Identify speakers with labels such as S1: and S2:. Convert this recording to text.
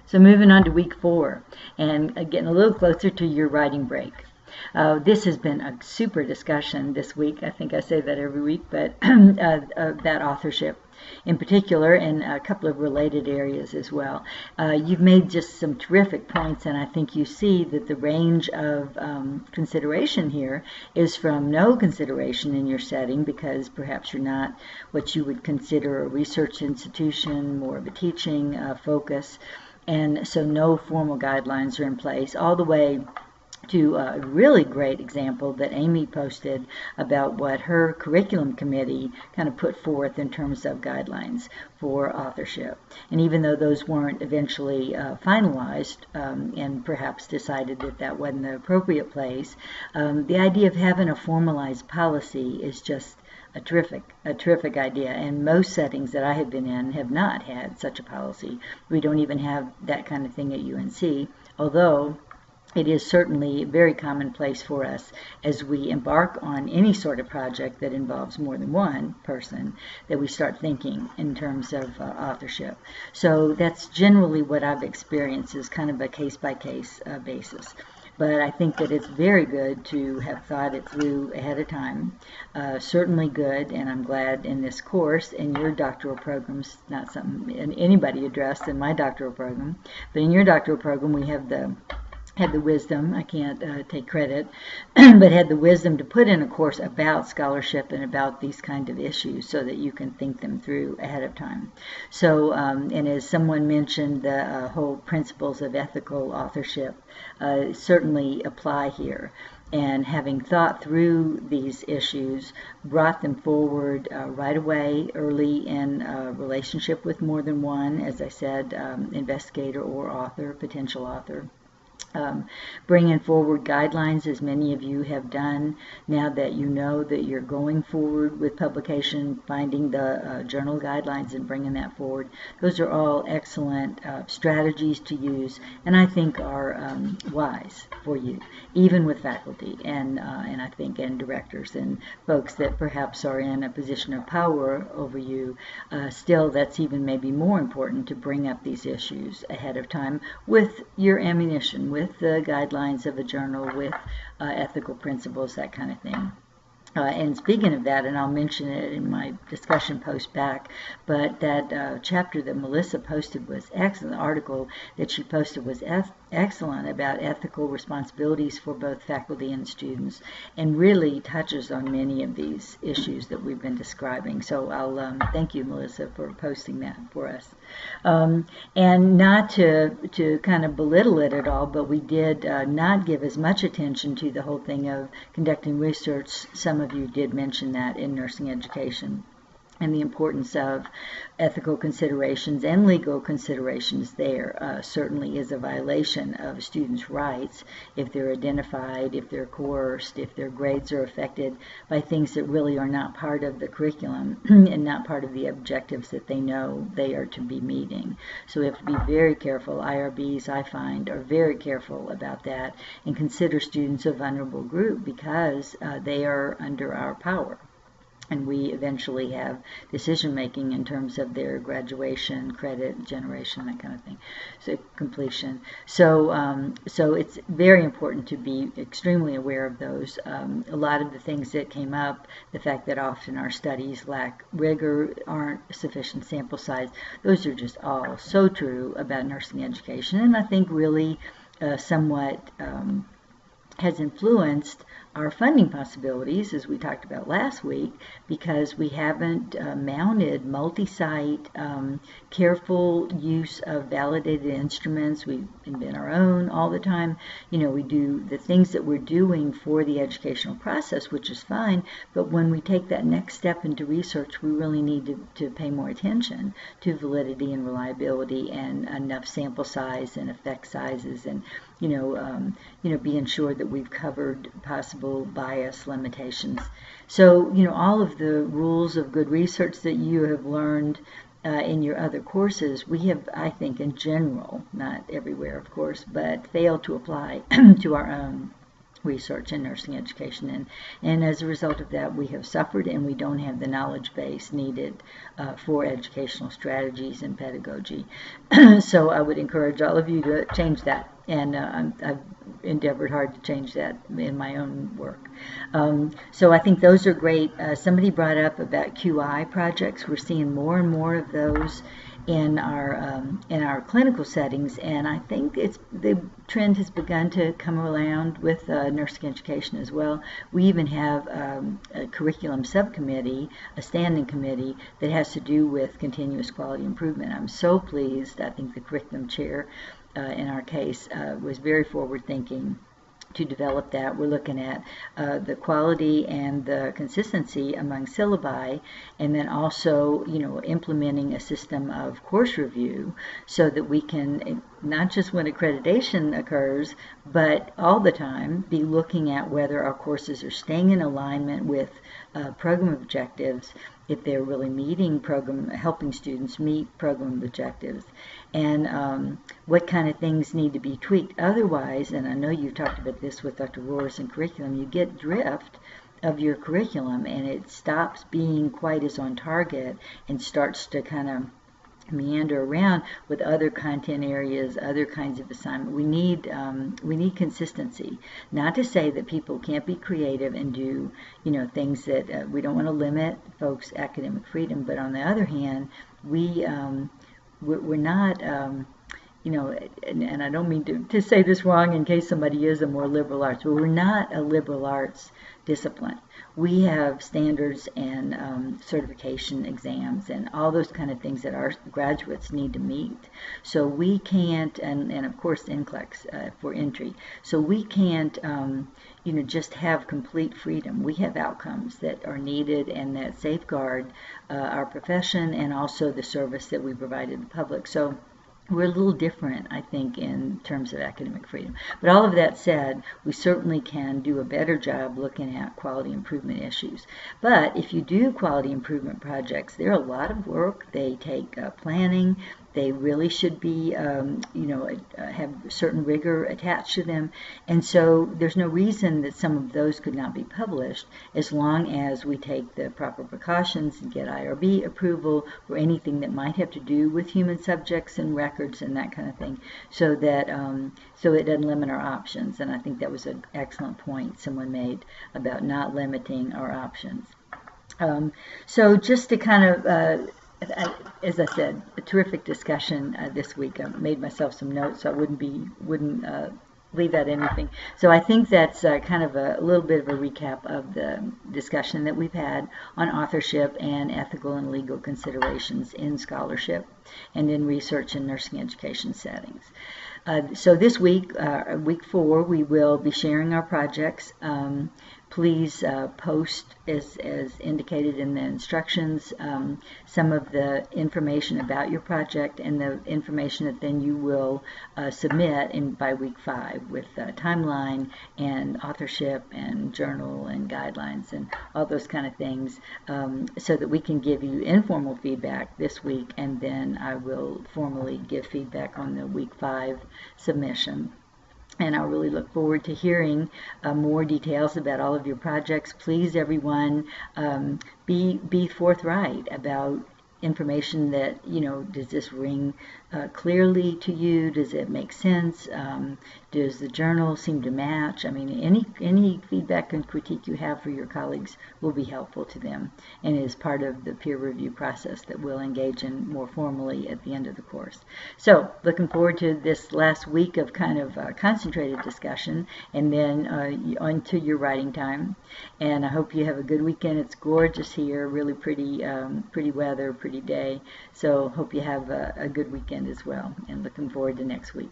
S1: So moving on to week 4 and getting a little closer to your writing break. This has been a super discussion this week. I think I say that every week, but about authorship in particular, and a couple of related areas as well. You've made just some terrific points, and I think you see that the range of consideration here is from no consideration in your setting because perhaps you're not what you would consider a research institution, more of a teaching focus, and so no formal guidelines are in place, all the way to a really great example that Amy posted about what her curriculum committee kind of put forth in terms of guidelines for authorship. And even though those weren't eventually finalized and perhaps decided that that wasn't the appropriate place, the idea of having a formalized policy is just a terrific idea, and most settings that I have been in have not had such a policy. We don't even have that kind of thing at UNC, although it is certainly very commonplace for us as we embark on any sort of project that involves more than one person that we start thinking in terms of authorship. So that's generally what I've experienced, is kind of a case-by-case basis. But I think that it's very good to have thought it through ahead of time. Certainly good, and I'm glad in this course, in your doctoral programs, not something anybody addressed in my doctoral program, but in your doctoral program we have had the wisdom, I can't take credit, but had the wisdom to put in a course about scholarship and about these kind of issues so that you can think them through ahead of time. So, and as someone mentioned, the whole principles of ethical authorship certainly apply here. And having thought through these issues, brought them forward right away, early in a relationship with more than one, as I said, investigator or author, potential author. Bringing forward guidelines, as many of you have done now that you know that you're going forward with publication, finding the journal guidelines and bringing that forward. Those are all excellent strategies to use, and I think are wise for you, even with faculty and I think and directors and folks that perhaps are in a position of power over you. Still, that's even maybe more important to bring up these issues ahead of time with your ammunition, with the guidelines of a journal, with ethical principles, that kind of thing. And speaking of that, and I'll mention it in my discussion post back, but that chapter that Melissa posted was excellent. The article that she posted was excellent about ethical responsibilities for both faculty and students, and really touches on many of these issues that we've been describing. So I'll thank you, Melissa, for posting that for us. And not to kind of belittle it at all, but we did not give as much attention to the whole thing of conducting research. Some of you did mention that in nursing education, and the importance of ethical considerations and legal considerations there certainly is a violation of students' rights if they're identified, if they're coerced, if their grades are affected by things that really are not part of the curriculum and not part of the objectives that they know they are to be meeting. So we have to be very careful. IRBs, I find, are very careful about that and consider students a vulnerable group because they are under our power. And we eventually have decision-making in terms of their graduation, credit generation, that kind of thing, so completion. So, so it's very important to be extremely aware of those. A lot of the things that came up, the fact that often our studies lack rigor, aren't sufficient sample size, those are just all so true about nursing education, and I think really somewhat has influenced our funding possibilities, as we talked about last week, because we haven't mounted multi-site, careful use of validated instruments. We invent our own all the time. You know, we do the things that we're doing for the educational process, which is fine, but when we take that next step into research, we really need to pay more attention to validity and reliability and enough sample size and effect sizes, and being sure that we've covered possible bias limitations. So, all of the rules of good research that you have learned in your other courses, we have, I think, in general, not everywhere, of course, but failed to apply to our own research in nursing education, and as a result of that we have suffered, and we don't have the knowledge base needed for educational strategies and pedagogy. So I would encourage all of you to change that, and I've endeavored hard to change that in my own work. So I think those are great. Somebody brought up about QI projects. We're seeing more and more of those in our clinical settings, and I think the trend has begun to come around with nursing education as well. We even have a curriculum subcommittee, a standing committee that has to do with continuous quality improvement. I'm so pleased. I think the curriculum chair in our case was very forward thinking to develop that. We're looking at the quality and the consistency among syllabi, and then also, implementing a system of course review so that we can, not just when accreditation occurs, but all the time, be looking at whether our courses are staying in alignment with program objectives, if they're really helping students meet program objectives, and what kind of things need to be tweaked. Otherwise, and I know you've talked about this with Dr. Rohr's and curriculum, you get drift of your curriculum, and it stops being quite as on target and starts to kind of meander around with other content areas, other kinds of assignment. We need consistency. Not to say that people can't be creative and do things that we don't want to limit folks' academic freedom, but on the other hand, we're not. And I don't mean to say this wrong in case somebody is a more liberal arts, but we're not a liberal arts discipline. We have standards and certification exams and all those kind of things that our graduates need to meet. So we can't, and of course NCLEX for entry. So we can't, just have complete freedom. We have outcomes that are needed and that safeguard our profession and also the service that we provide to the public. So we're a little different, I think, in terms of academic freedom. But all of that said, we certainly can do a better job looking at quality improvement issues. But if you do quality improvement projects, they're a lot of work. They take planning. They really should be, have certain rigor attached to them. And so there's no reason that some of those could not be published as long as we take the proper precautions and get IRB approval or anything that might have to do with human subjects and records and that kind of thing, so that so it doesn't limit our options. And I think that was an excellent point someone made about not limiting our options. So just to kind of as I said, a terrific discussion this week. I made myself some notes so I wouldn't leave out anything. So I think that's kind of a little bit of a recap of the discussion that we've had on authorship and ethical and legal considerations in scholarship and in research and nursing education settings. So this week, week 4, we will be sharing our projects. Please post, as indicated in the instructions, some of the information about your project and the information that then you will submit by week 5 with timeline and authorship and journal and guidelines and all those kind of things, so that we can give you informal feedback this week, and then I will formally give feedback on the week 5 submission. And I really look forward to hearing more details about all of your projects. Please, everyone, be forthright about information that, does this ring clearly to you? Does it make sense? Does the journal seem to match? I mean, any feedback and critique you have for your colleagues will be helpful to them and is part of the peer review process that we'll engage in more formally at the end of the course. So looking forward to this last week of kind of concentrated discussion, and then on to your writing time. And I hope you have a good weekend. It's gorgeous here, really pretty weather, pretty day. So hope you have a good weekend as well, and looking forward to next week.